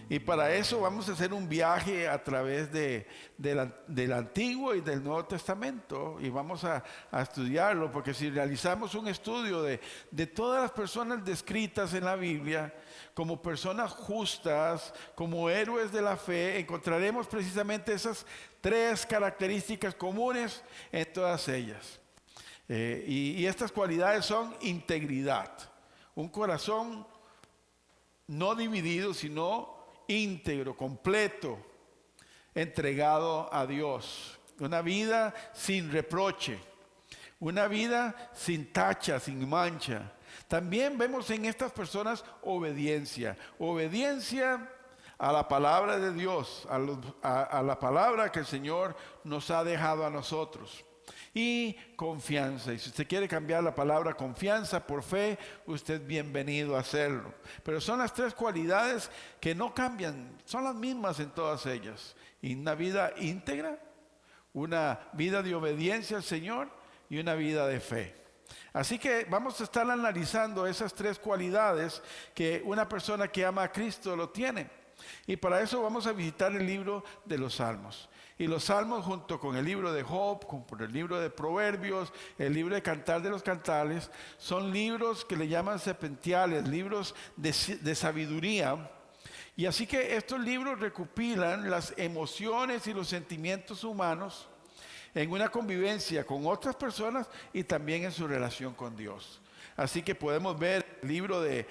Y para eso vamos a hacer un viaje a través del Antiguo y del Nuevo Testamento. Y vamos a estudiarlo, porque si realizamos un estudio de todas las personas descritas en la Biblia como personas justas, como héroes de la fe, encontraremos precisamente esas tres características comunes en todas ellas. Y estas cualidades son integridad, un corazón no dividido, sino íntegro, completo, entregado a Dios. Una vida sin reproche, una vida sin tacha, sin mancha. También vemos en estas personas obediencia. Obediencia a la palabra de Dios, a la palabra que el Señor nos ha dejado a nosotros. Y confianza. Y si usted quiere cambiar la palabra confianza por fe, usted es bienvenido a hacerlo. Pero son las tres cualidades que no cambian, son las mismas en todas ellas. Y una vida íntegra, una vida de obediencia al Señor y una vida de fe. Así que vamos a estar analizando esas tres cualidades que una persona que ama a Cristo lo tiene. Y para eso vamos a visitar el libro de los Salmos. Y los Salmos, junto con el libro de Job, con el libro de Proverbios, el libro de Cantar de los Cantares, son libros que le llaman septentiales, libros de sabiduría. Y así que estos libros recopilan las emociones y los sentimientos humanos en una convivencia con otras personas y también en su relación con Dios. Así que podemos ver el libro de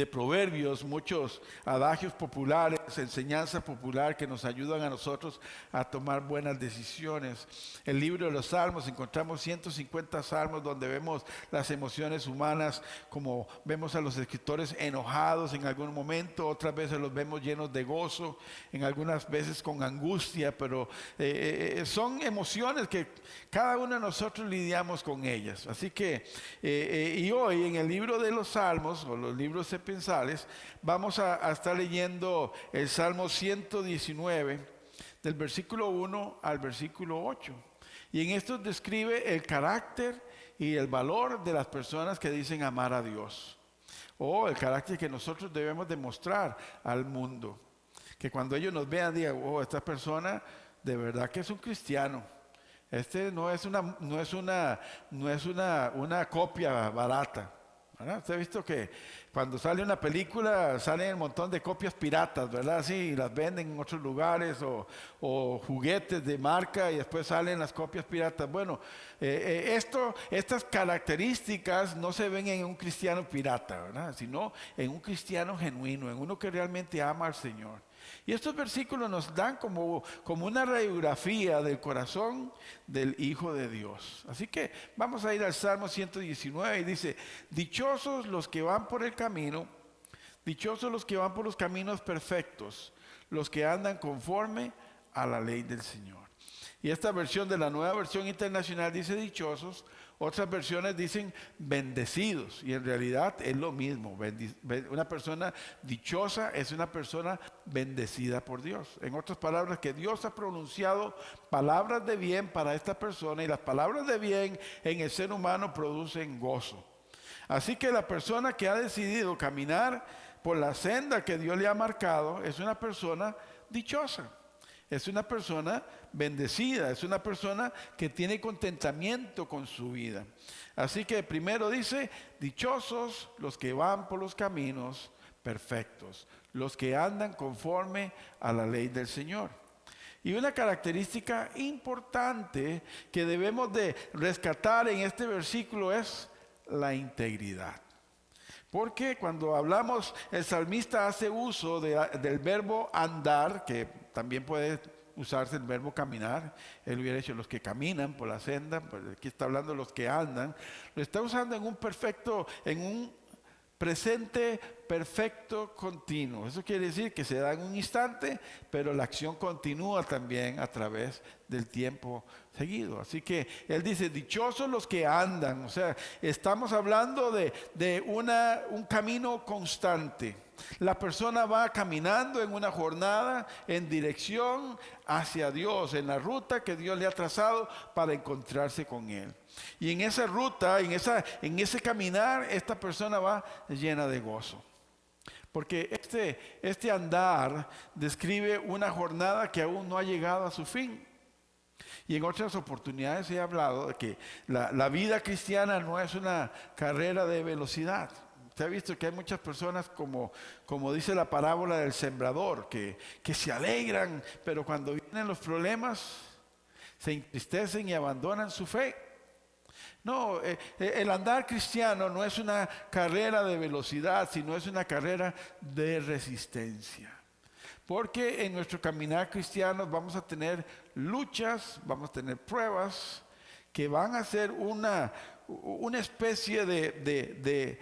Proverbios, muchos adagios populares, enseñanza popular que nos ayudan a nosotros a tomar buenas decisiones. El libro de los Salmos, encontramos 150 salmos donde vemos las emociones humanas, como vemos a los escritores enojados en algún momento, otras veces los vemos llenos de gozo, en algunas veces con angustia, pero son emociones que cada uno de nosotros lidiamos con ellas. Así que, y hoy en el libro de los Salmos, o los libros pensales, vamos a estar leyendo el Salmo 119 del versículo 1 al versículo 8, y en esto describe el carácter y el valor de las personas que dicen amar a Dios, o el carácter que nosotros debemos demostrar al mundo, que cuando ellos nos vean digan, oh, esta persona de verdad que es un cristiano. Este no es una copia barata. ¿Verdad? Usted ha visto que cuando sale una película salen un montón de copias piratas, ¿verdad? Sí, y las venden en otros lugares, o juguetes de marca y después salen las copias piratas. Bueno, estas características no se ven en un cristiano pirata, ¿verdad? Sino en un cristiano genuino, en uno que realmente ama al Señor. Y estos versículos nos dan como una radiografía del corazón del Hijo de Dios. Así que vamos a ir al Salmo 119 y dice: dichosos los que van por el camino, dichosos los que van por los caminos perfectos, los que andan conforme a la ley del Señor. Y esta versión de la Nueva Versión Internacional dice dichosos, otras versiones dicen bendecidos, y en realidad es lo mismo. Una persona dichosa es una persona bendecida por Dios. En otras palabras, que Dios ha pronunciado palabras de bien para esta persona, y las palabras de bien en el ser humano producen gozo. Así que la persona que ha decidido caminar por la senda que Dios le ha marcado es una persona dichosa. Es una persona bendecida, es una persona que tiene contentamiento con su vida. Así que primero dice, dichosos los que van por los caminos perfectos, los que andan conforme a la ley del Señor. Y una característica importante que debemos de rescatar en este versículo es la integridad. Porque cuando hablamos, el salmista hace uso del verbo andar, que también puede usarse el verbo caminar. Él hubiera dicho los que caminan por la senda, pues aquí está hablando de los que andan. Lo está usando en un presente perfecto continuo. Eso quiere decir que se da en un instante, pero la acción continúa también a través del tiempo seguido. Así que él dice, dichosos los que andan. O sea, estamos hablando de un camino constante. La persona va caminando en una jornada en dirección hacia Dios, en la ruta que Dios le ha trazado para encontrarse con Él. Y en esa ruta, en ese caminar, esta persona va llena de gozo. Porque este andar describe una jornada que aún no ha llegado a su fin. Y en otras oportunidades he hablado de que la vida cristiana no es una carrera de velocidad. Usted ha visto que hay muchas personas, como dice la parábola del sembrador, que se alegran, pero cuando vienen los problemas se entristecen y abandonan su fe. No, el andar cristiano no es una carrera de velocidad, sino es una carrera de resistencia. Porque en nuestro caminar cristiano vamos a tener luchas, vamos a tener pruebas que van a ser una especie de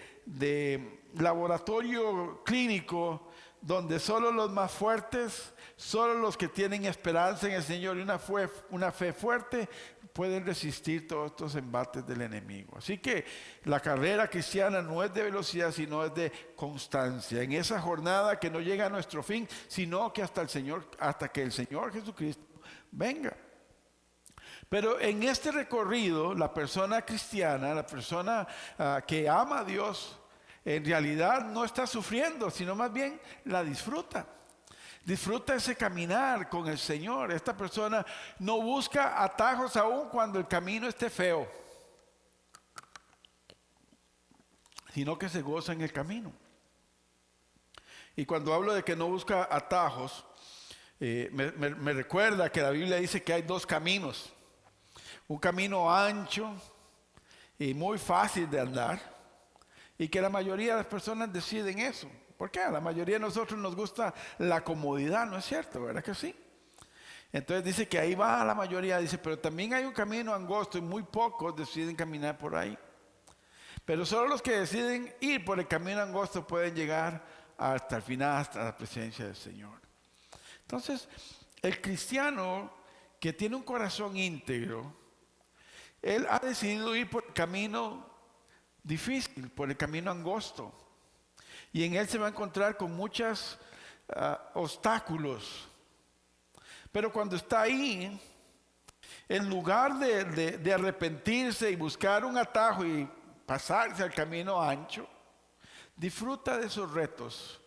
laboratorio clínico donde solo los más fuertes, solo los que tienen esperanza en el Señor y una fe fuerte pueden resistir todos estos embates del enemigo. Así que la carrera cristiana no es de velocidad, sino es de constancia. En esa jornada que no llega a nuestro fin, sino que hasta que el Señor Jesucristo venga. Pero en este recorrido, la persona cristiana, la persona que ama a Dios, en realidad no está sufriendo, sino más bien la disfruta. Disfruta ese caminar con el Señor. Esta persona no busca atajos aún cuando el camino esté feo, sino que se goza en el camino. Y cuando hablo de que no busca atajos, me recuerda que la Biblia dice que hay dos caminos. Un camino ancho y muy fácil de andar, y que la mayoría de las personas deciden eso. ¿Por qué? A la mayoría de nosotros nos gusta la comodidad, ¿no es cierto? ¿Verdad que sí? Entonces dice que ahí va la mayoría, dice, pero también hay un camino angosto y muy pocos deciden caminar por ahí. Pero solo los que deciden ir por el camino angosto pueden llegar hasta el final, hasta la presencia del Señor. Entonces, el cristiano que tiene un corazón íntegro, él ha decidido ir por el camino difícil, por el camino angosto. Y en él se va a encontrar con muchos obstáculos. Pero cuando está ahí, en lugar de arrepentirse y buscar un atajo y pasarse al camino ancho, disfruta de esos retos,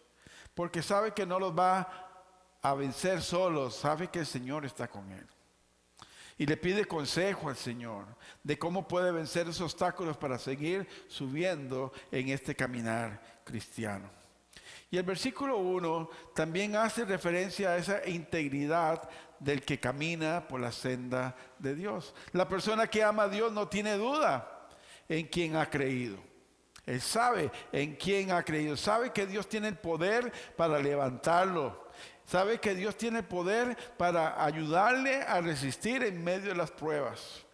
porque sabe que no los va a vencer solo, sabe que el Señor está con él. Y le pide consejo al Señor de cómo puede vencer esos obstáculos para seguir subiendo en este caminar cristiano. Y el versículo 1 también hace referencia a esa integridad del que camina por la senda de Dios. La persona que ama a Dios no tiene duda en quién ha creído. Él sabe en quién ha creído. Sabe que Dios tiene el poder para levantarlo. Sabe que Dios tiene el poder para ayudarle a resistir en medio de las pruebas.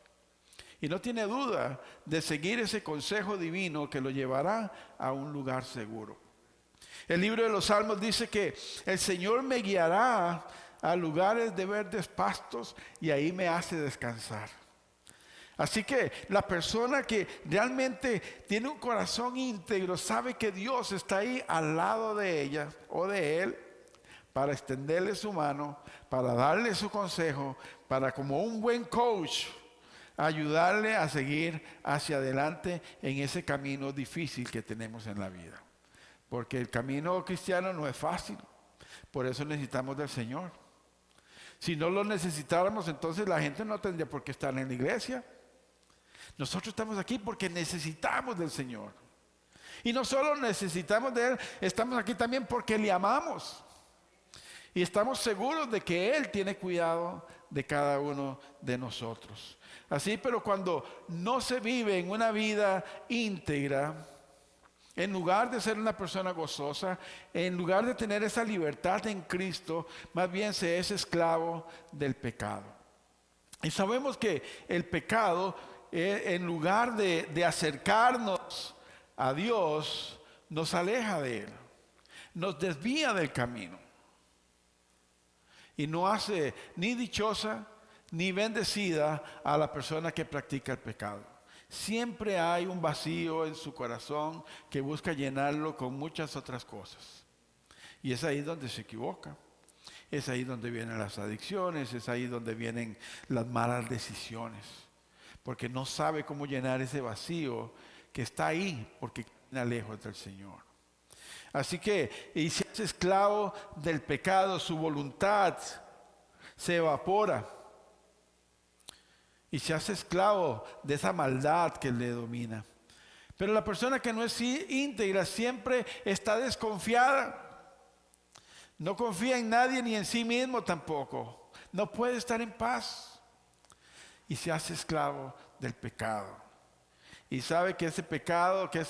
Y no tiene duda de seguir ese consejo divino que lo llevará a un lugar seguro. El libro de los Salmos dice que el Señor me guiará a lugares de verdes pastos y ahí me hace descansar. Así que la persona que realmente tiene un corazón íntegro sabe que Dios está ahí al lado de ella o de él para extenderle su mano, para darle su consejo, para como un buen coach ayudarle a seguir hacia adelante en ese camino difícil que tenemos en la vida. Porque el camino cristiano no es fácil, por eso necesitamos del Señor. Si no lo necesitáramos, entonces la gente no tendría por qué estar en la iglesia. Nosotros estamos aquí porque necesitamos del Señor. Y no solo necesitamos de Él, estamos aquí también porque le amamos. Y estamos seguros de que Él tiene cuidado de cada uno de nosotros. Así, pero cuando no se vive en una vida íntegra, en lugar de ser una persona gozosa, en lugar de tener esa libertad en Cristo, más bien se es esclavo del pecado. Y sabemos que el pecado, en lugar de acercarnos a Dios, nos aleja de Él, nos desvía del camino. Y no hace ni dichosa ni bendecida a la persona que practica el pecado. Siempre hay un vacío en su corazón que busca llenarlo con muchas otras cosas. Y es ahí donde se equivoca. Es ahí donde vienen las adicciones, es ahí donde vienen las malas decisiones. Porque no sabe cómo llenar ese vacío que está ahí porque camina lejos del Señor. Así que, y se hace esclavo del pecado, su voluntad se evapora. Y se hace esclavo de esa maldad que le domina. Pero la persona que no es íntegra siempre está desconfiada. No confía en nadie ni en sí mismo tampoco. No puede estar en paz. Y se hace esclavo del pecado. Y sabe que ese pecado, que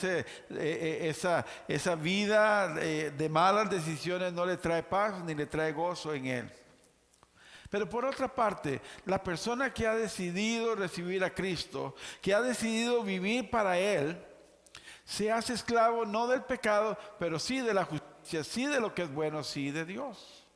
esa vida de malas decisiones no le trae paz ni le trae gozo en él. Pero por otra parte, la persona que ha decidido recibir a Cristo, que ha decidido vivir para Él, se hace esclavo no del pecado, pero sí de la justicia, sí de lo que es bueno, sí de Dios.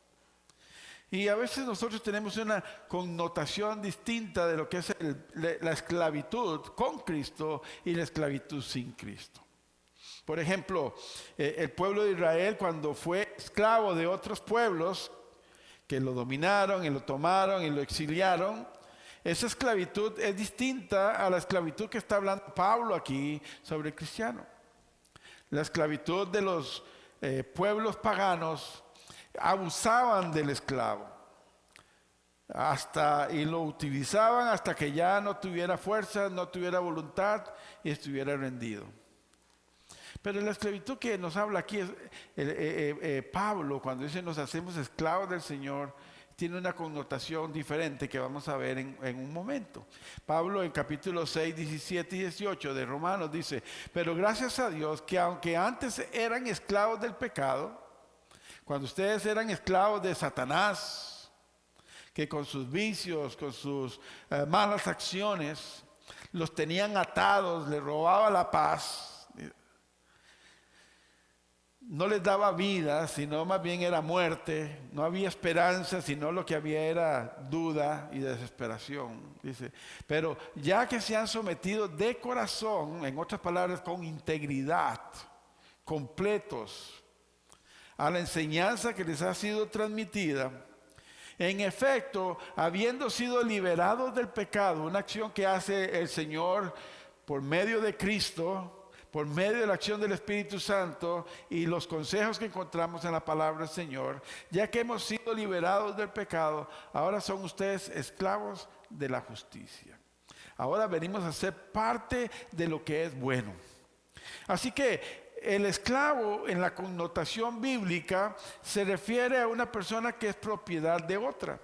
Y a veces nosotros tenemos una connotación distinta de lo que es la esclavitud con Cristo y la esclavitud sin Cristo. Por ejemplo, el pueblo de Israel, cuando fue esclavo de otros pueblos que lo dominaron y lo tomaron y lo exiliaron, esa esclavitud es distinta a la esclavitud que está hablando Pablo aquí sobre el cristiano. La esclavitud de los pueblos paganos abusaban del esclavo y lo utilizaban hasta que ya no tuviera fuerza, no tuviera voluntad y estuviera rendido. Pero la esclavitud que nos habla aquí es Pablo, cuando dice nos hacemos esclavos del Señor, tiene una connotación diferente que vamos a ver en un momento. Pablo en capítulo 6, 17 y 18 de Romanos dice, pero gracias a Dios que aunque antes eran esclavos del pecado, cuando ustedes eran esclavos de Satanás, que con sus vicios, con sus malas acciones, los tenían atados, les robaba la paz, no les daba vida, sino más bien era muerte. No había esperanza, sino lo que había era duda y desesperación. Dice, pero ya que se han sometido de corazón, en otras palabras, con integridad, completos, a la enseñanza que les ha sido transmitida, en efecto, habiendo sido liberados del pecado, una acción que hace el Señor por medio de Cristo, por medio de la acción del Espíritu Santo y los consejos que encontramos en la palabra del Señor, ya que hemos sido liberados del pecado, ahora son ustedes esclavos de la justicia. Ahora venimos a ser parte de lo que es bueno. Así que el esclavo en la connotación bíblica se refiere a una persona que es propiedad de otra.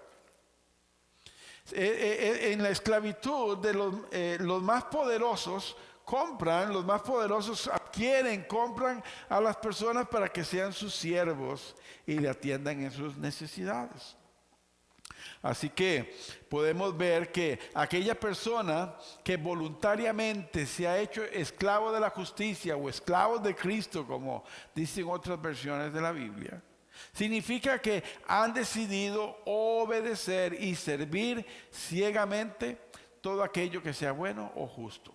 En la esclavitud de los más poderosos, los más poderosos compran a las personas para que sean sus siervos y le atiendan en sus necesidades. Así que podemos ver que aquella persona que voluntariamente se ha hecho esclavo de la justicia o esclavo de Cristo, como dicen otras versiones de la Biblia, significa que han decidido obedecer y servir ciegamente todo aquello que sea bueno o justo.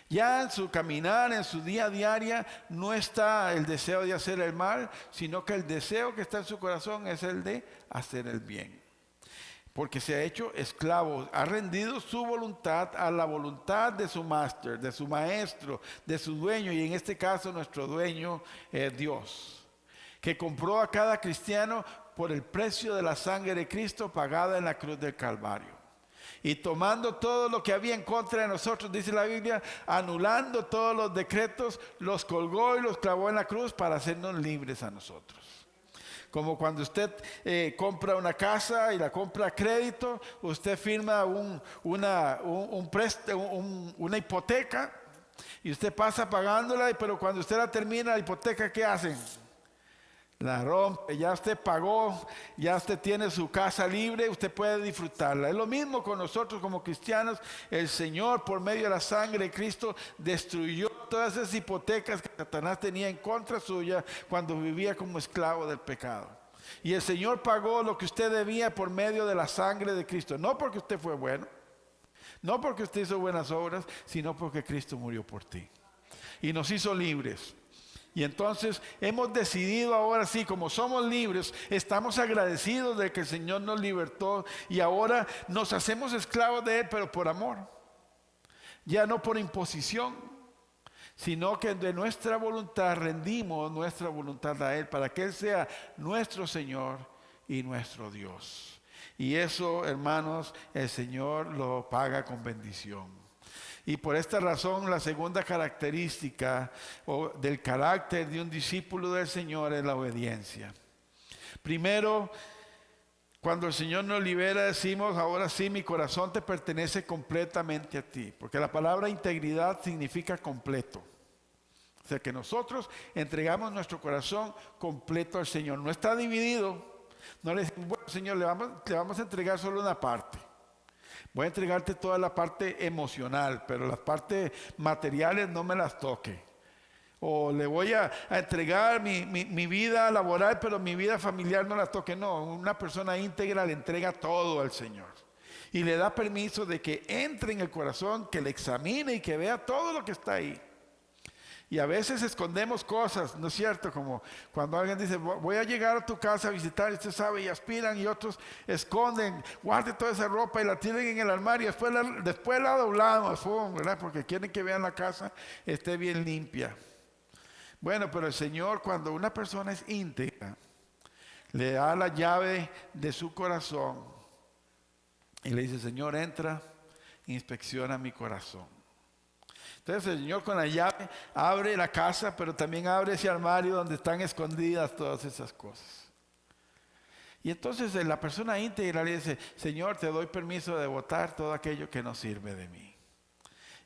Ya en su caminar, en su día a día, no está el deseo de hacer el mal, sino que el deseo que está en su corazón es el de hacer el bien. Porque se ha hecho esclavo, ha rendido su voluntad a la voluntad de su máster, de su maestro, de su dueño, y en este caso nuestro dueño es Dios, que compró a cada cristiano por el precio de la sangre de Cristo pagada en la cruz del Calvario. Y tomando todo lo que había en contra de nosotros, dice la Biblia, anulando todos los decretos, los colgó y los clavó en la cruz para hacernos libres a nosotros. Como cuando usted compra una casa y la compra a crédito, usted firma una hipoteca y usted pasa pagándola, pero cuando usted la termina la hipoteca, ¿qué hacen? La rompe, ya usted pagó, ya usted tiene su casa libre, usted puede disfrutarla. Es lo mismo con nosotros como cristianos. El Señor, por medio de la sangre de Cristo, destruyó todas esas hipotecas que Satanás tenía en contra suya cuando vivía como esclavo del pecado. Y el Señor pagó lo que usted debía por medio de la sangre de Cristo. No porque usted fue bueno, no porque usted hizo buenas obras, sino porque Cristo murió por ti. Y nos hizo libres. Y entonces hemos decidido ahora sí, como somos libres, estamos agradecidos de que el Señor nos libertó y ahora nos hacemos esclavos de Él, pero por amor. Ya no por imposición, sino que de nuestra voluntad rendimos nuestra voluntad a Él, para que Él sea nuestro Señor y nuestro Dios. Y eso, hermanos, el Señor lo paga con bendición. Y por esta razón, la segunda característica del carácter de un discípulo del Señor es la obediencia. Primero, cuando el Señor nos libera, decimos: ahora sí, mi corazón te pertenece completamente a ti. Porque la palabra integridad significa completo. O sea, que nosotros entregamos nuestro corazón completo al Señor. No está dividido. No le decimos: bueno, Señor, le vamos a entregar solo una parte. Voy a entregarte toda la parte emocional, pero las partes materiales no me las toque. O le voy a entregar mi vida laboral, pero mi vida familiar no la toque. No, una persona íntegra le entrega todo al Señor. Y le da permiso de que entre en el corazón, que le examine y que vea todo lo que está ahí. Y a veces escondemos cosas, ¿no es cierto? Como cuando alguien dice: voy a llegar a tu casa a visitar, y usted sabe, y aspiran, y otros esconden, guarde toda esa ropa y la tienen en el armario, después la doblamos, ¿verdad? Porque quieren que vean la casa esté bien limpia. Bueno, pero el Señor, cuando una persona es íntegra, le da la llave de su corazón y le dice: Señor, entra, inspecciona mi corazón. Entonces el Señor con la llave abre la casa, pero también abre ese armario donde están escondidas todas esas cosas. Y entonces la persona íntegra le dice: Señor, te doy permiso de botar todo aquello que no sirve de mí.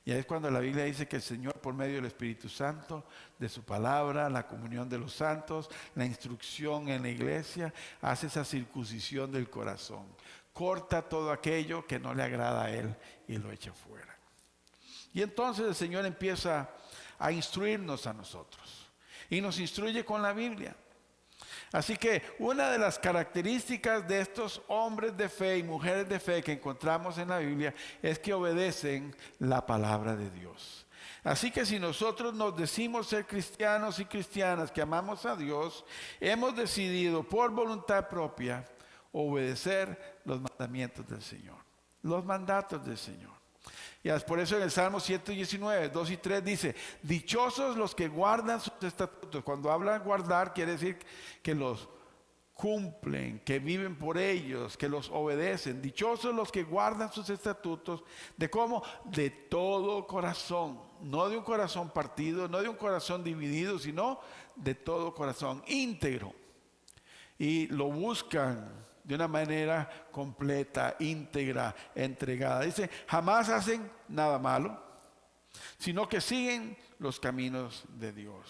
Y ahí es cuando la Biblia dice que el Señor, por medio del Espíritu Santo, de su palabra, la comunión de los santos, la instrucción en la iglesia, hace esa circuncisión del corazón. Corta todo aquello que no le agrada a Él y lo echa fuera. Y entonces el Señor empieza a instruirnos a nosotros. Y nos instruye con la Biblia. Así que una de las características de estos hombres de fe y mujeres de fe que encontramos en la Biblia es que obedecen la palabra de Dios. Así que si nosotros nos decimos ser cristianos y cristianas que amamos a Dios, hemos decidido por voluntad propia obedecer los mandamientos del Señor, los mandatos del Señor. Y por eso en el Salmo 119, 2 y 3 dice: dichosos los que guardan sus estatutos. Cuando hablan guardar, quiere decir que los cumplen, que viven por ellos, que los obedecen. Dichosos los que guardan sus estatutos. ¿De cómo? De todo corazón. No de un corazón partido, no de un corazón dividido, sino de todo corazón, íntegro. Y lo buscan de una manera completa, íntegra, entregada. Dice: jamás hacen nada malo, sino que siguen los caminos de Dios.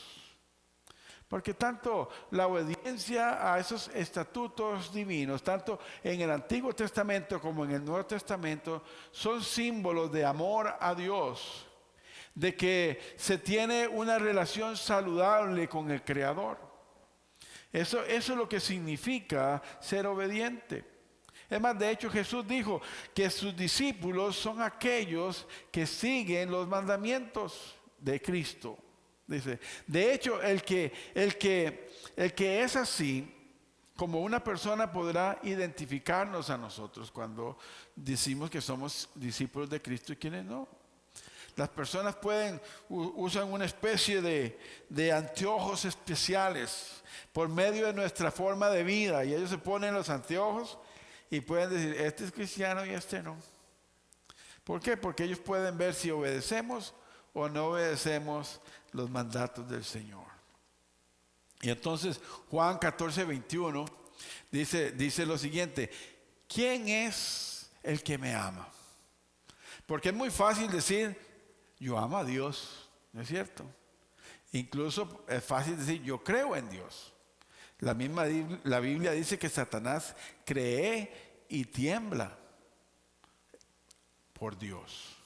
Porque tanto la obediencia a esos estatutos divinos, tanto en el Antiguo Testamento como en el Nuevo Testamento, son símbolos de amor a Dios, de que se tiene una relación saludable con el Creador. Eso es lo que significa ser obediente. Es más, de hecho Jesús dijo que sus discípulos son aquellos que siguen los mandamientos de Cristo. Dice, de hecho, el que es así, como una persona podrá identificarnos a nosotros cuando decimos que somos discípulos de Cristo y quienes no. Las personas usan una especie de anteojos especiales por medio de nuestra forma de vida, y ellos se ponen los anteojos y pueden decir: este es cristiano y este no. ¿Por qué? Porque ellos pueden ver si obedecemos o no obedecemos los mandatos del Señor. Y entonces Juan 14, 21 dice lo siguiente: ¿quién es el que me ama? Porque es muy fácil decir: yo amo a Dios, ¿no es cierto? Incluso es fácil decir: yo creo en Dios. La Biblia dice que Satanás cree y tiembla por Dios.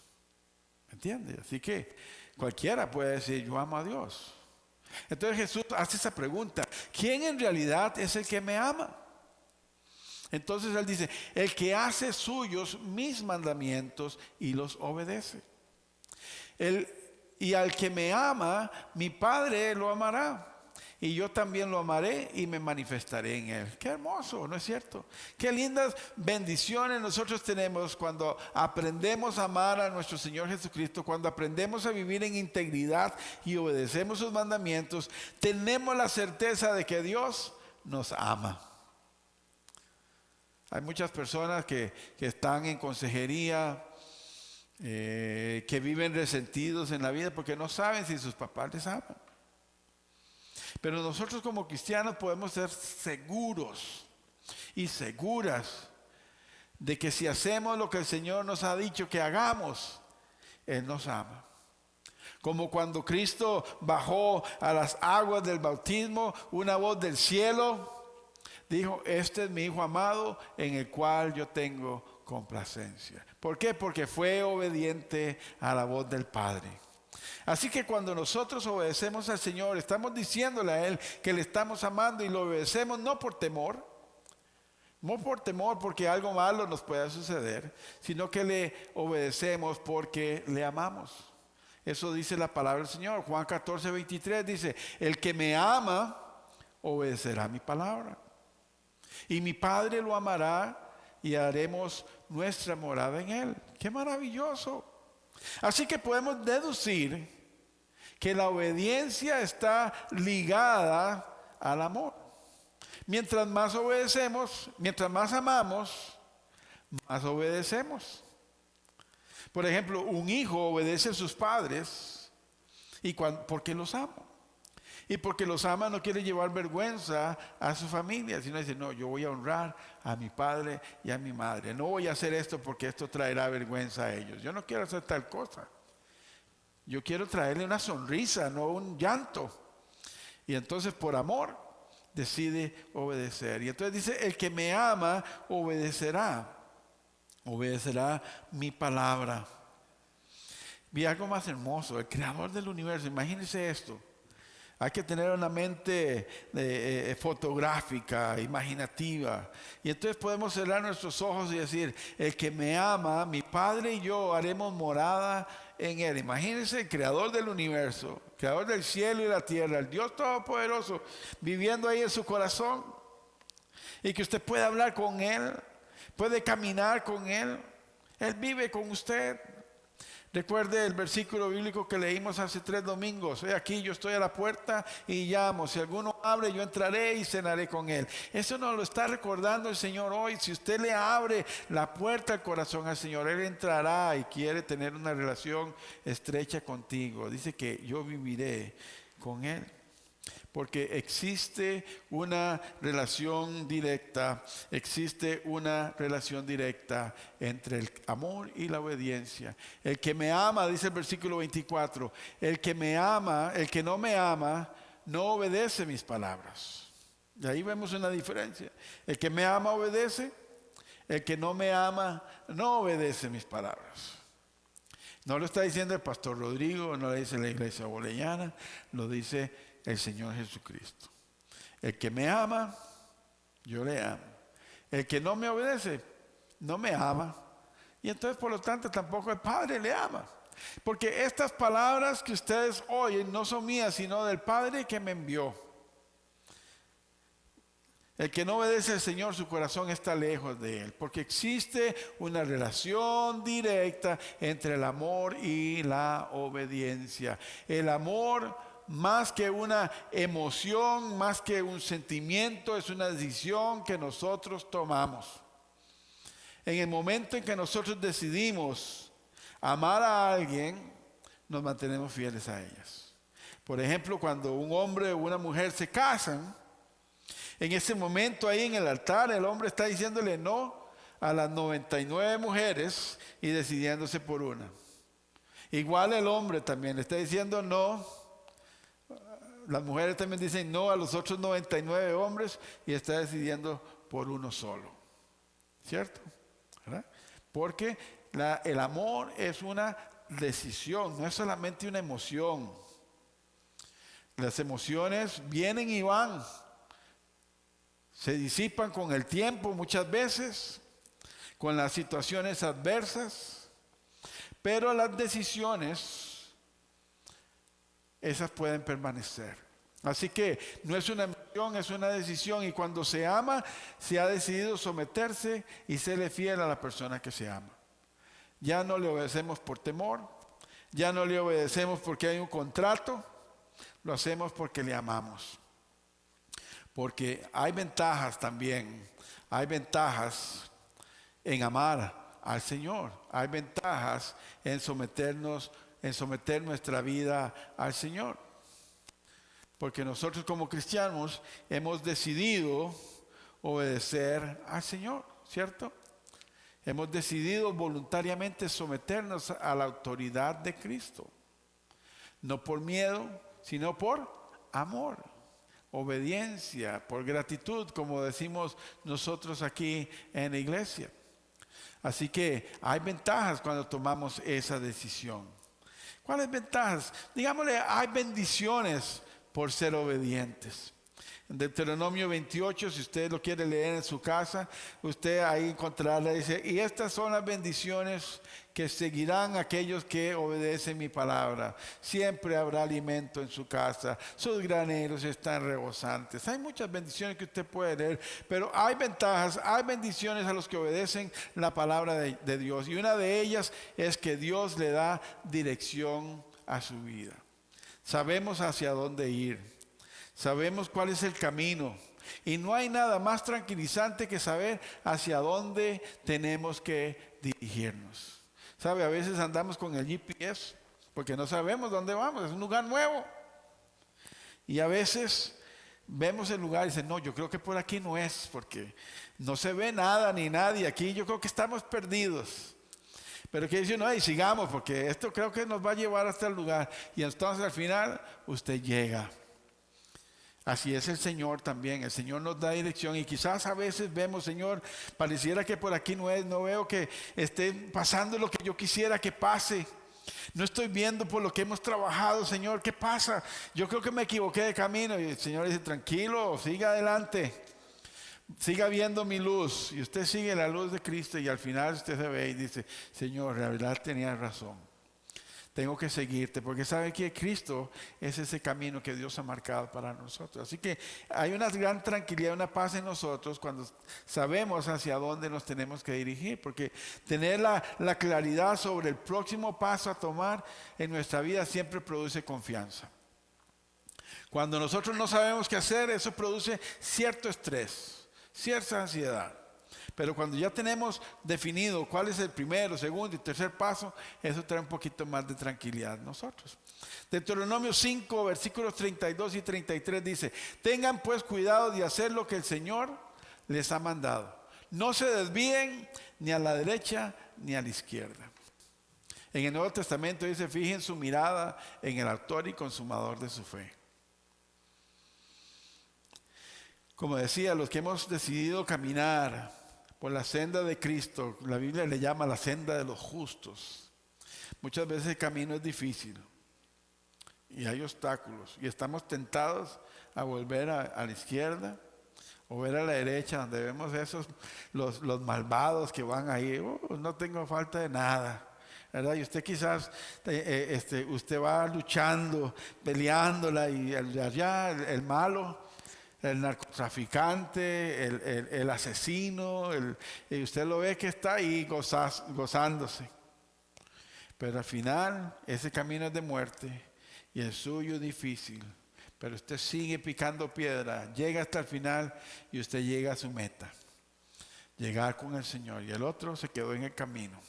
¿Me entiendes? Así que cualquiera puede decir: yo amo a Dios. Entonces Jesús hace esa pregunta: ¿quién en realidad es el que me ama? Entonces Él dice: el que hace suyos mis mandamientos y los obedece. Y al que me ama, mi Padre lo amará. y yo también lo amaré y me manifestaré en él. Qué hermoso, ¿no es cierto? Qué lindas bendiciones nosotros tenemos cuando aprendemos a amar a nuestro Señor Jesucristo, cuando aprendemos a vivir en integridad y obedecemos sus mandamientos. Tenemos la certeza de que Dios nos ama. Hay muchas personas que están en consejería, que viven resentidos en la vida porque no saben si sus papás les aman. Pero nosotros como cristianos podemos ser seguros y seguras de que si hacemos lo que el Señor nos ha dicho que hagamos, Él nos ama. Como cuando Cristo bajó a las aguas del bautismo, una voz del cielo dijo: este es mi Hijo amado en el cual yo tengo complacencia. ¿Por qué? Porque fue obediente a la voz del Padre. Así que cuando nosotros obedecemos al Señor, estamos diciéndole a Él que le estamos amando, y lo obedecemos no por temor, no por temor porque algo malo nos pueda suceder, sino que le obedecemos porque le amamos. Eso dice la palabra del Señor. Juan 14:23 dice: el que me ama obedecerá mi palabra, y mi Padre lo amará y haremos nuestra morada en él. ¡Qué maravilloso! Así que podemos deducir que la obediencia está ligada al amor. Mientras más obedecemos, mientras más amamos, más obedecemos. Por ejemplo, un hijo obedece a sus padres porque los ama. Y porque los ama no quiere llevar vergüenza a su familia, sino dice: no, yo voy a honrar a mi padre y a mi madre. No voy a hacer esto porque esto traerá vergüenza a ellos. Yo no quiero hacer tal cosa. Yo quiero traerle una sonrisa, no un llanto. Y entonces por amor decide obedecer. Y entonces dice: el que me ama obedecerá mi palabra. Vi algo más hermoso: el creador del universo. Imagínense esto. Hay que tener una mente fotográfica, imaginativa. Y entonces podemos cerrar nuestros ojos y decir: el que me ama, mi Padre y yo haremos morada en él. Imagínense el creador del universo, creador del cielo y la tierra, el Dios Todopoderoso, viviendo ahí en su corazón. Y que usted pueda hablar con él, puede caminar con él. Él vive con usted. Recuerde el versículo bíblico que leímos hace 3 domingos. He aquí, yo estoy a la puerta y llamo. Si alguno abre, yo entraré y cenaré con él. Eso nos lo está recordando el Señor hoy. Si usted le abre la puerta al corazón al Señor, Él entrará y quiere tener una relación estrecha contigo. Dice que yo viviré con Él. Porque existe una relación directa, entre el amor y la obediencia. El que me ama, dice el versículo 24, el que me ama, el que no me ama, no obedece mis palabras. Y ahí vemos una diferencia. El que me ama obedece, el que no me ama no obedece mis palabras. No lo está diciendo el pastor Rodrigo, no lo dice la iglesia boleyana, lo dice el Señor Jesucristo. El que me ama, yo le amo. El que no me obedece, no me ama. Y entonces, por lo tanto, tampoco el Padre le ama. Porque estas palabras que ustedes oyen no son mías, sino del Padre que me envió. El que no obedece al Señor, su corazón está lejos de Él. Porque existe una relación directa entre el amor y la obediencia. El amor, más que una emoción, más que un sentimiento, es una decisión que nosotros tomamos. En el momento en que nosotros decidimos amar a alguien, nos mantenemos fieles a ellas. Por ejemplo, cuando un hombre o una mujer se casan, en ese momento ahí en el altar el hombre está diciéndole no a las 99 mujeres y decidiéndose por una. Igual el hombre también le está diciendo no. Las mujeres también dicen no a los otros 99 hombres y está decidiendo por uno solo. ¿Cierto? ¿Verdad? Porque el amor es una decisión, no es solamente una emoción. Las emociones vienen y van, se disipan con el tiempo muchas veces, con las situaciones adversas, pero las decisiones, esas pueden permanecer. Así que no es una misión, es una decisión. Y cuando se ama, se ha decidido someterse y serle fiel a la persona que se ama. Ya no le obedecemos por temor, ya no le obedecemos porque hay un contrato, lo hacemos porque le amamos. Porque hay ventajas también, hay ventajas en amar al Señor, hay ventajas en someternos, en someter nuestra vida al Señor. Porque nosotros como cristianos hemos decidido obedecer al Señor, ¿cierto? Hemos decidido voluntariamente someternos a la autoridad de Cristo. No por miedo, sino por amor, obediencia, por gratitud, como decimos nosotros aquí en la iglesia. Así que hay ventajas cuando tomamos esa decisión. ¿Cuáles ventajas? Digámosle, hay bendiciones por ser obedientes. En Deuteronomio 28, si usted lo quiere leer en su casa, usted ahí encontrará, dice, y estas son las bendiciones que seguirán aquellos que obedecen mi palabra. Siempre habrá alimento en su casa, sus graneros están rebosantes. Hay muchas bendiciones que usted puede leer, pero hay ventajas, hay bendiciones a los que obedecen la palabra de Dios. Y una de ellas es que Dios le da dirección a su vida. Sabemos hacia dónde ir. Sabemos cuál es el camino. Y no hay nada más tranquilizante que saber hacia dónde tenemos que dirigirnos. ¿Sabe? A veces andamos con el GPS porque no sabemos dónde vamos. Es un lugar nuevo. Y a veces vemos el lugar y dicen, no, yo creo que por aquí no es porque no se ve nada ni nadie aquí. Yo creo que estamos perdidos. Pero que dice, no, y sigamos porque esto creo que nos va a llevar hasta el lugar. Y entonces al final usted llega. Así es el Señor también. El Señor nos da dirección y quizás a veces vemos, Señor, pareciera que por aquí no es, no veo que esté pasando lo que yo quisiera que pase. No estoy viendo por lo que hemos trabajado, Señor, ¿qué pasa? Yo creo que me equivoqué de camino. Y el Señor dice, tranquilo, siga adelante. Siga viendo mi luz. Y usted sigue la luz de Cristo y al final usted se ve y dice, Señor, la verdad tenía razón. Tengo que seguirte porque sabe que Cristo es ese camino que Dios ha marcado para nosotros. Así que hay una gran tranquilidad, una paz en nosotros cuando sabemos hacia dónde nos tenemos que dirigir. Porque tener la claridad sobre el próximo paso a tomar en nuestra vida siempre produce confianza. Cuando nosotros no sabemos qué hacer, eso produce cierto estrés, cierta ansiedad. Pero cuando ya tenemos definido cuál es el primero, segundo y tercer paso, eso trae un poquito más de tranquilidad a nosotros. Deuteronomio 5, versículos 32 y 33 dice, tengan pues cuidado de hacer lo que el Señor les ha mandado. No se desvíen ni a la derecha ni a la izquierda. En el Nuevo Testamento dice, fijen su mirada en el autor y consumador de su fe. Como decía, los que hemos decidido caminar por la senda de Cristo, la Biblia le llama la senda de los justos. Muchas veces el camino es difícil y hay obstáculos y estamos tentados a volver a la izquierda o ver a la derecha donde vemos los malvados que van ahí. No tengo falta de nada, ¿verdad? Y usted quizás usted va luchando, peleándola y allá el malo, el narcotraficante, el asesino, y usted lo ve que está ahí gozándose. Pero al final ese camino es de muerte y el suyo es difícil. Pero usted sigue picando piedra, llega hasta el final y usted llega a su meta. Llegar con el Señor y el otro se quedó en el camino.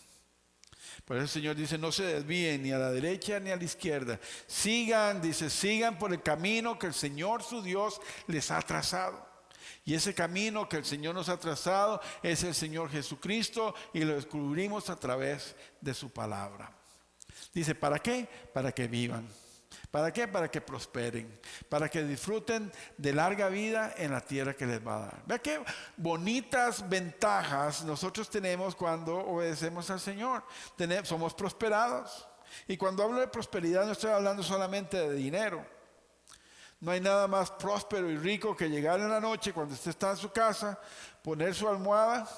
Por eso el Señor dice, no se desvíen ni a la derecha ni a la izquierda. Sigan, dice, sigan por el camino que el Señor su Dios les ha trazado. Y ese camino que el Señor nos ha trazado es el Señor Jesucristo y lo descubrimos a través de su palabra. Dice, ¿para qué? Para que vivan. ¿Para qué? Para que prosperen, para que disfruten de larga vida en la tierra que les va a dar. Vea qué bonitas ventajas nosotros tenemos cuando obedecemos al Señor. Somos prosperados. Y cuando hablo de prosperidad no estoy hablando solamente de dinero. No hay nada más próspero y rico que llegar en la noche cuando usted está en su casa, poner su almohada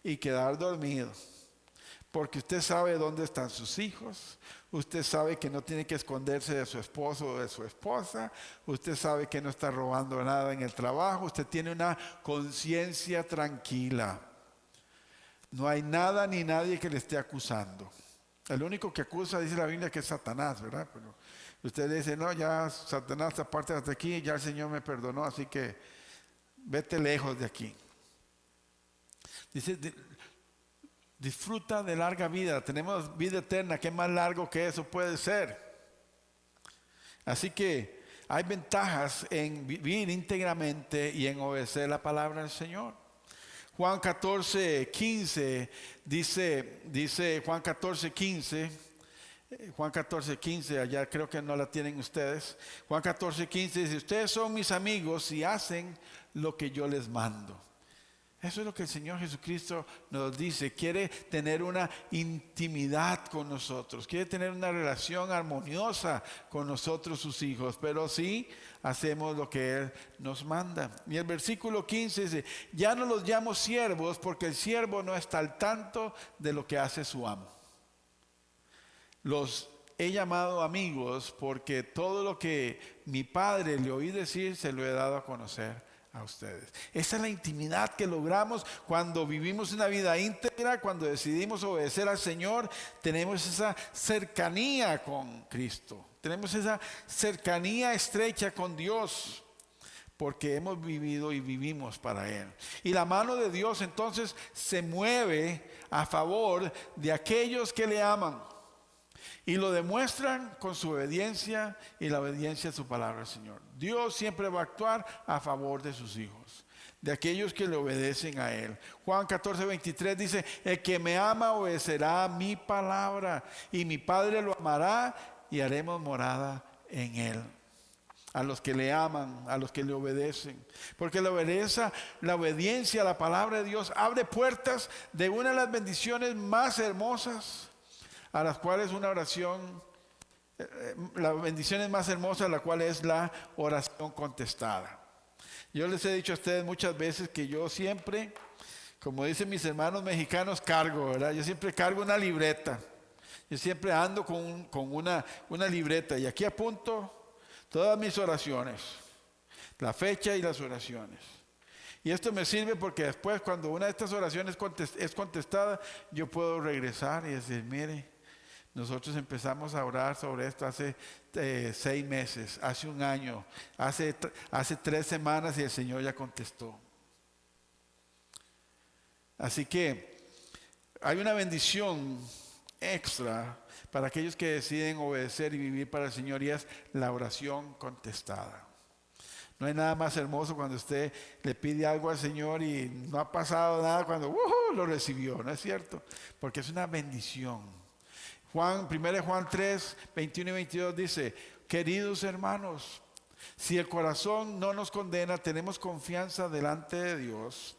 y quedar dormido. Porque usted sabe dónde están sus hijos, usted sabe que no tiene que esconderse de su esposo o de su esposa, usted sabe que no está robando nada en el trabajo, usted tiene una conciencia tranquila. No hay nada ni nadie que le esté acusando. El único que acusa, dice la Biblia, que es Satanás, ¿verdad? Pero usted le dice, no, ya Satanás, aparte hasta aquí, ya el Señor me perdonó, así que vete lejos de aquí. Dice, disfruta de larga vida, tenemos vida eterna, ¿qué más largo que eso puede ser? Así que hay ventajas en vivir íntegramente y en obedecer la palabra del Señor. Juan 14:15 dice Juan 14:15, allá creo que no la tienen ustedes. Juan 14:15 dice, ustedes son mis amigos y hacen lo que yo les mando. Eso es lo que el Señor Jesucristo nos dice. Quiere tener una intimidad con nosotros. Quiere tener una relación armoniosa con nosotros, sus hijos. Pero sí hacemos lo que Él nos manda. Y el versículo 15 dice, ya no los llamo siervos porque el siervo no está al tanto de lo que hace su amo. Los he llamado amigos porque todo lo que mi Padre le oí decir se lo he dado a conocer a ustedes. Esa es la intimidad que logramos cuando vivimos una vida íntegra, cuando decidimos obedecer al Señor. Tenemos esa cercanía con Cristo, tenemos esa cercanía estrecha con Dios, porque hemos vivido y vivimos para Él. Y la mano de Dios entonces se mueve a favor de aquellos que le aman. Y lo demuestran con su obediencia y la obediencia a su palabra al Señor. Dios siempre va a actuar a favor de sus hijos, de aquellos que le obedecen a Él. Juan 14:23 dice, el que me ama obedecerá a mi palabra y mi Padre lo amará y haremos morada en Él. A los que le aman, a los que le obedecen. Porque la obediencia a la palabra de Dios abre puertas de una de las bendiciones más hermosas, a las cuales una oración, la bendición es más hermosa, la cual es la oración contestada. Yo les he dicho a ustedes muchas veces que yo siempre, como dicen mis hermanos mexicanos, cargo, ¿verdad? Yo siempre cargo una libreta. Yo siempre ando con una libreta y aquí apunto todas mis oraciones, la fecha y las oraciones. Y esto me sirve porque después, cuando una de estas oraciones es contestada, yo puedo regresar y decir, mire, nosotros empezamos a orar sobre esto hace 6 meses, hace un año, hace 3 semanas y el Señor ya contestó. Así que hay una bendición extra para aquellos que deciden obedecer y vivir para el Señor, y es la oración contestada. No hay nada más hermoso cuando usted le pide algo al Señor y no ha pasado nada cuando lo recibió, ¿no es cierto? Porque es una bendición. 1 Juan 3, 21 y 22 dice, queridos hermanos, si el corazón no nos condena, tenemos confianza delante de Dios.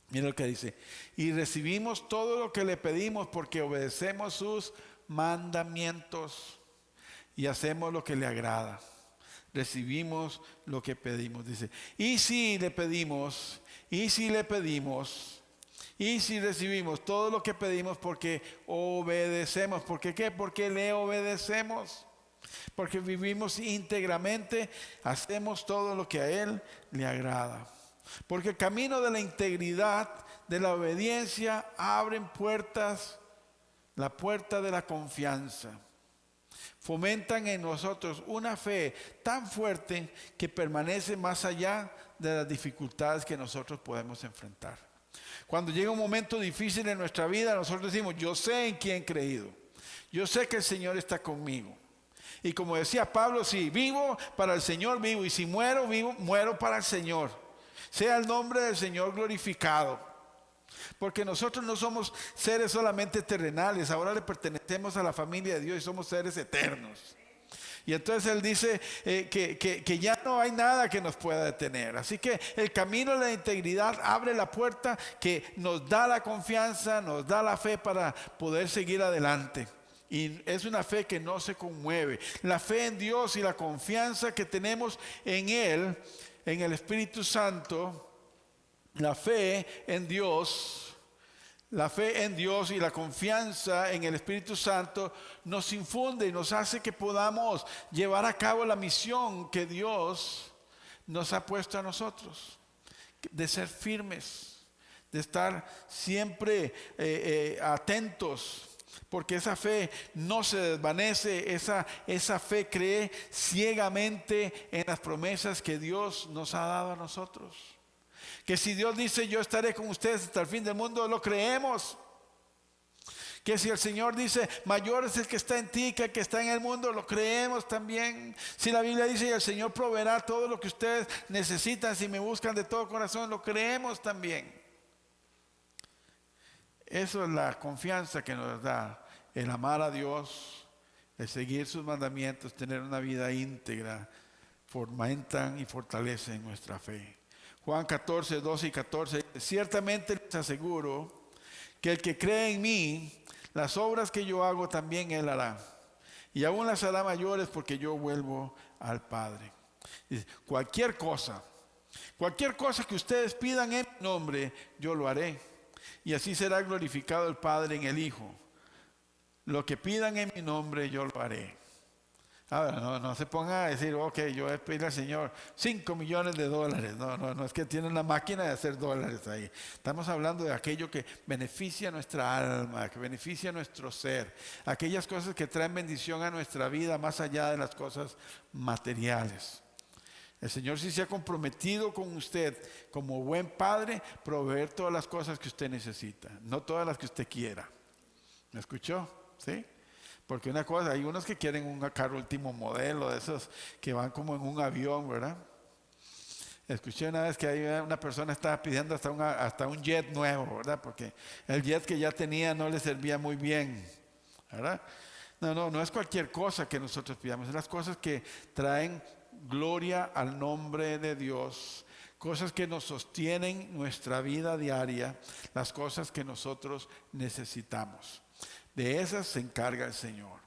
Mira lo que dice, y recibimos todo lo que le pedimos porque obedecemos sus mandamientos y hacemos lo que le agrada. Recibimos lo que pedimos, dice. Y si recibimos todo lo que pedimos porque obedecemos. ¿Por qué qué? Porque le obedecemos. Porque vivimos íntegramente, hacemos todo lo que a Él le agrada. Porque el camino de la integridad, de la obediencia, abren puertas, la puerta de la confianza. Fomentan en nosotros una fe tan fuerte que permanece más allá de las dificultades que nosotros podemos enfrentar. Cuando llega un momento difícil en nuestra vida, nosotros decimos, yo sé en quién he creído. Yo sé que el Señor está conmigo. Y como decía Pablo, si vivo, para el Señor vivo. Y si muero, muero para el Señor. Sea el nombre del Señor glorificado. Porque nosotros no somos seres solamente terrenales, ahora le pertenecemos a la familia de Dios y somos seres eternos. Y entonces Él dice que ya no hay nada que nos pueda detener. Así que el camino de la integridad abre la puerta que nos da la confianza, nos da la fe para poder seguir adelante. Y es una fe que no se conmueve. La fe en Dios y la confianza que tenemos en Él, en el Espíritu Santo, la fe en Dios, La fe en Dios y la confianza en el Espíritu Santo nos infunde y nos hace que podamos llevar a cabo la misión que Dios nos ha puesto a nosotros, de ser firmes, de estar siempre atentos, porque esa fe no se desvanece, esa fe cree ciegamente en las promesas que Dios nos ha dado a nosotros. Que si Dios dice yo estaré con ustedes hasta el fin del mundo, lo creemos. Que si el Señor dice mayor es el que está en ti que el que está en el mundo, lo creemos también. Si la Biblia dice y el Señor proveerá todo lo que ustedes necesitan si me buscan de todo corazón, lo creemos también. Eso es la confianza que nos da el amar a Dios, el seguir sus mandamientos, tener una vida íntegra, fomentan y fortalecen nuestra fe. Juan 14, 12 y 14, ciertamente les aseguro que el que cree en mí, las obras que yo hago también él hará. Y aún las hará mayores porque yo vuelvo al Padre. Dice, cualquier cosa que ustedes pidan en mi nombre, yo lo haré. Y así será glorificado el Padre en el Hijo. Lo que pidan en mi nombre, yo lo haré. Ahora, no se ponga a decir, ok, yo voy a pedirle al Señor $5 millones. No es que tiene una máquina de hacer dólares ahí. Estamos hablando de aquello que beneficia nuestra alma, que beneficia nuestro ser. Aquellas cosas que traen bendición a nuestra vida más allá de las cosas materiales. El Señor sí se ha comprometido con usted como buen padre, proveer todas las cosas que usted necesita, no todas las que usted quiera. ¿Me escuchó? ¿Sí? Porque una cosa, hay unos que quieren un carro último modelo, de esos que van como en un avión, ¿verdad? Escuché una vez que hay una persona estaba pidiendo hasta un jet nuevo, ¿verdad? Porque el jet que ya tenía no le servía muy bien, ¿verdad? No es cualquier cosa que nosotros pidamos, es las cosas que traen gloria al nombre de Dios, cosas que nos sostienen nuestra vida diaria, las cosas que nosotros necesitamos. De esas se encarga el Señor.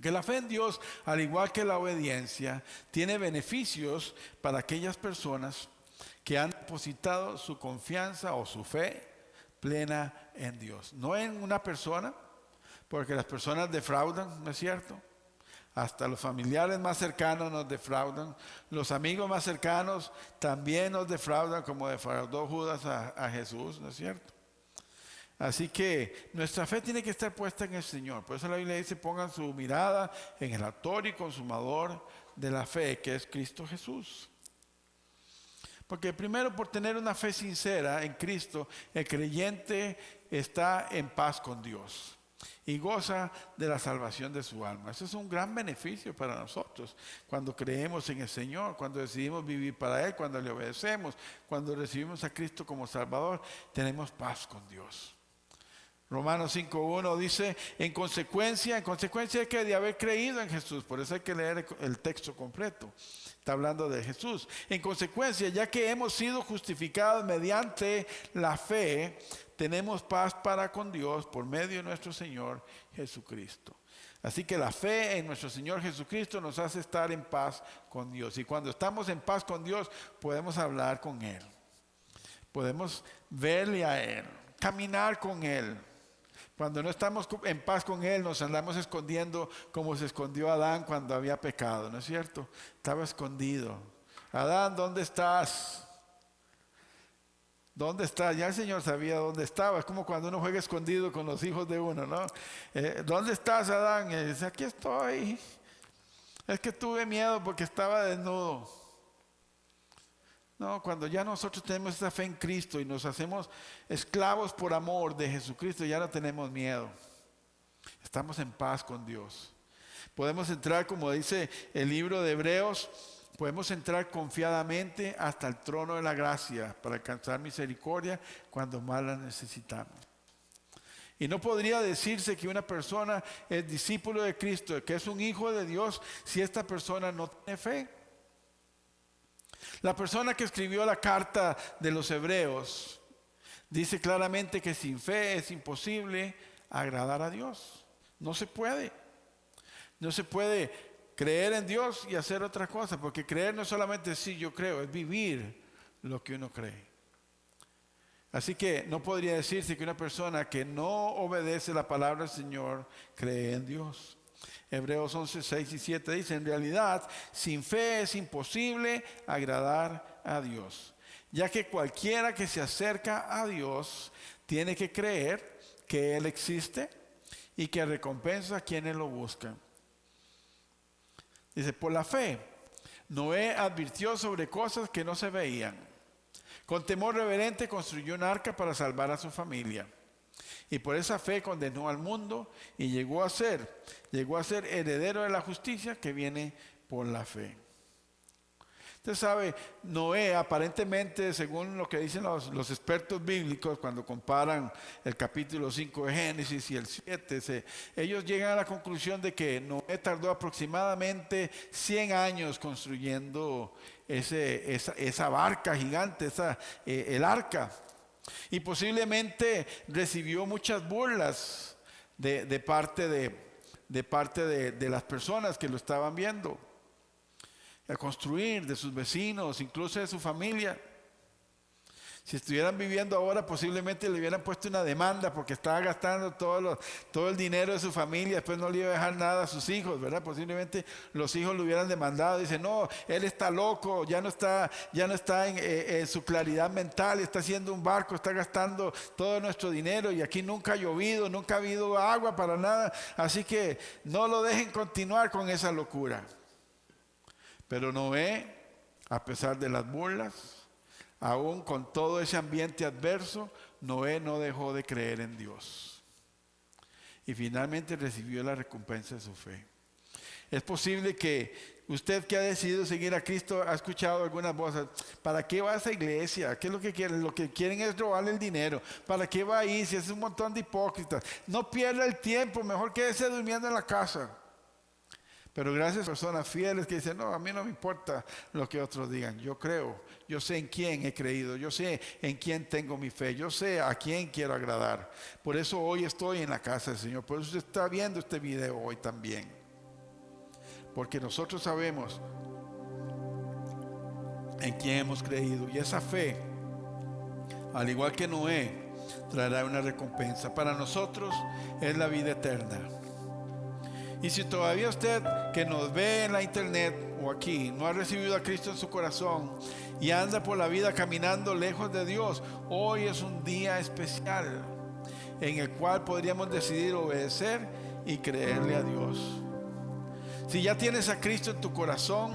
Que la fe en Dios, al igual que la obediencia, tiene beneficios para aquellas personas que han depositado su confianza o su fe plena en Dios. No en una persona, porque las personas defraudan, ¿no es cierto? Hasta los familiares más cercanos nos defraudan. Los amigos más cercanos también nos defraudan, como defraudó Judas a Jesús, ¿no es cierto? Así que nuestra fe tiene que estar puesta en el Señor. Por eso la Biblia dice, pongan su mirada en el autor y consumador de la fe, que es Cristo Jesús. Porque primero, por tener una fe sincera en Cristo, el creyente está en paz con Dios y goza de la salvación de su alma. Eso es un gran beneficio para nosotros cuando creemos en el Señor, cuando decidimos vivir para Él, cuando le obedecemos, cuando recibimos a Cristo como Salvador, tenemos paz con Dios. Romanos 5.1 dice, en consecuencia de que de haber creído en Jesús, por eso hay que leer el texto completo, está hablando de Jesús. En consecuencia, ya que hemos sido justificados mediante la fe, tenemos paz para con Dios por medio de nuestro Señor Jesucristo. Así que la fe en nuestro Señor Jesucristo nos hace estar en paz con Dios. Y cuando estamos en paz con Dios, podemos hablar con Él. Podemos verle a Él, caminar con Él. Cuando no estamos en paz con Él, nos andamos escondiendo como se escondió Adán cuando había pecado, ¿no es cierto? Estaba escondido. Adán, ¿dónde estás? ¿Dónde estás? Ya el Señor sabía dónde estaba. Es como cuando uno juega escondido con los hijos de uno, ¿no? ¿Dónde estás, Adán? Y dice, aquí estoy. Es que tuve miedo porque estaba desnudo. No, cuando ya nosotros tenemos esa fe en Cristo y nos hacemos esclavos por amor de Jesucristo, ya no tenemos miedo. Estamos en paz con Dios. Podemos entrar, como dice el libro de Hebreos, podemos entrar confiadamente hasta el trono de la gracia para alcanzar misericordia cuando más la necesitamos. Y no podría decirse que una persona es discípulo de Cristo, que es un hijo de Dios, si esta persona no tiene fe. La persona que escribió la carta de los Hebreos dice claramente que sin fe es imposible agradar a Dios. No se puede. No se puede creer en Dios y hacer otra cosa, porque creer no es solamente decir yo creo, es vivir lo que uno cree. Así que no podría decirse que una persona que no obedece la palabra del Señor cree en Dios. Hebreos 11, 6 y 7 dice, en realidad, sin fe es imposible agradar a Dios, ya que cualquiera que se acerca a Dios tiene que creer que Él existe y que recompensa a quienes lo buscan. Dice, por la fe, Noé advirtió sobre cosas que no se veían. Con temor reverente construyó un arca para salvar a su familia. Y por esa fe condenó al mundo y llegó a ser heredero de la justicia que viene por la fe. Usted sabe, Noé aparentemente, según lo que dicen los expertos bíblicos, cuando comparan el capítulo 5 de Génesis y el 7, ellos llegan a la conclusión de que Noé tardó aproximadamente 100 años construyendo esa barca gigante, el arca. Y posiblemente recibió muchas burlas de parte de las personas que lo estaban viendo. A construir, de sus vecinos, incluso de su familia. Si estuvieran viviendo ahora, posiblemente le hubieran puesto una demanda porque estaba gastando todo el dinero de su familia, después no le iba a dejar nada a sus hijos, ¿verdad? Posiblemente los hijos lo hubieran demandado. Dicen, no, él está loco, ya no está en su claridad mental, está haciendo un barco, está gastando todo nuestro dinero y aquí nunca ha llovido, nunca ha habido agua para nada, así que no lo dejen continuar con esa locura. Pero Noé, a pesar de las burlas, aún con todo ese ambiente adverso, Noé no dejó de creer en Dios. Y finalmente recibió la recompensa de su fe. Es posible que usted que ha decidido seguir a Cristo ha escuchado algunas voces. ¿Para qué va a esa iglesia? ¿Qué es lo que quieren? Lo que quieren es robarle el dinero. ¿Para qué va ahí si es un montón de hipócritas? No pierda el tiempo, mejor quédese durmiendo en la casa. Pero gracias a personas fieles que dicen, no, a mí no me importa lo que otros digan. Yo creo, yo sé en quién he creído, yo sé en quién tengo mi fe, yo sé a quién quiero agradar. Por eso hoy estoy en la casa del Señor, por eso usted está viendo este video hoy también. Porque nosotros sabemos en quién hemos creído. Y esa fe, al igual que Noé, traerá una recompensa. Para nosotros es la vida eterna. Y si todavía usted que nos ve en la internet o aquí no ha recibido a Cristo en su corazón y anda por la vida caminando lejos de Dios, hoy es un día especial en el cual podríamos decidir obedecer y creerle a Dios. Si ya tienes a Cristo en tu corazón,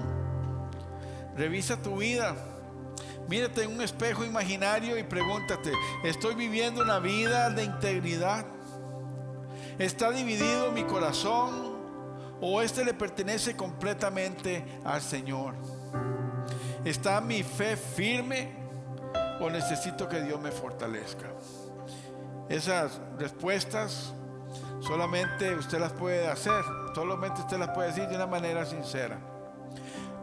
revisa tu vida. Mírate en un espejo imaginario y pregúntate, ¿estoy viviendo una vida de integridad? ¿Está dividido mi corazón? ¿O le pertenece completamente al Señor? ¿Está mi fe firme o necesito que Dios me fortalezca? Esas respuestas solamente usted las puede hacer, solamente usted las puede decir de una manera sincera.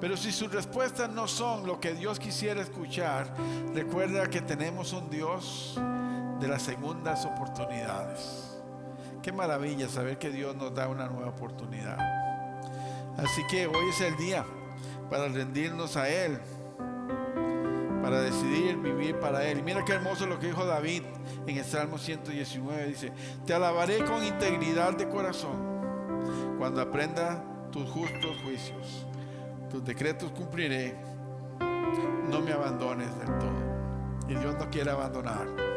Pero si sus respuestas no son lo que Dios quisiera escuchar, recuerda que tenemos un Dios de las segundas oportunidades. Qué maravilla saber que Dios nos da una nueva oportunidad. Así que hoy es el día para rendirnos a Él, para decidir vivir para Él. Y mira qué hermoso lo que dijo David en el Salmo 119. Dice, te alabaré con integridad de corazón cuando aprenda tus justos juicios. Tus decretos cumpliré, no me abandones del todo. Y Dios no quiere abandonar.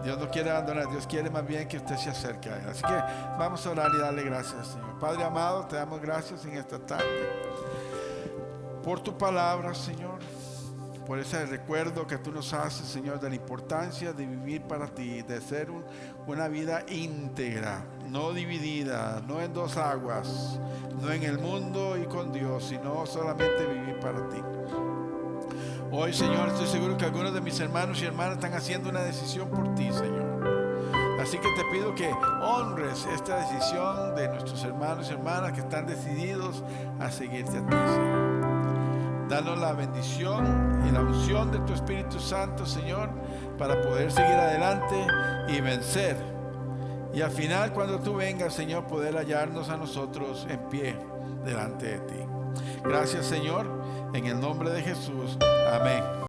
Dios no quiere abandonar, Dios quiere más bien que usted se acerque a Él. Así que vamos a orar y darle gracias, Señor. Padre amado, te damos gracias en esta tarde por tu palabra, Señor, por ese recuerdo que tú nos haces, Señor, de la importancia de vivir para ti, de ser una vida íntegra, no dividida, no en dos aguas, no en el mundo y con Dios, sino solamente vivir para ti. Hoy, Señor, estoy seguro que algunos de mis hermanos y hermanas están haciendo una decisión por ti, Señor. Así que te pido que honres esta decisión de nuestros hermanos y hermanas que están decididos a seguirte a ti, Señor. Danos la bendición y la unción de tu Espíritu Santo, Señor, para poder seguir adelante y vencer. Y al final, cuando tú vengas, Señor, poder hallarnos a nosotros en pie delante de ti. Gracias, Señor, en el nombre de Jesús. Amén.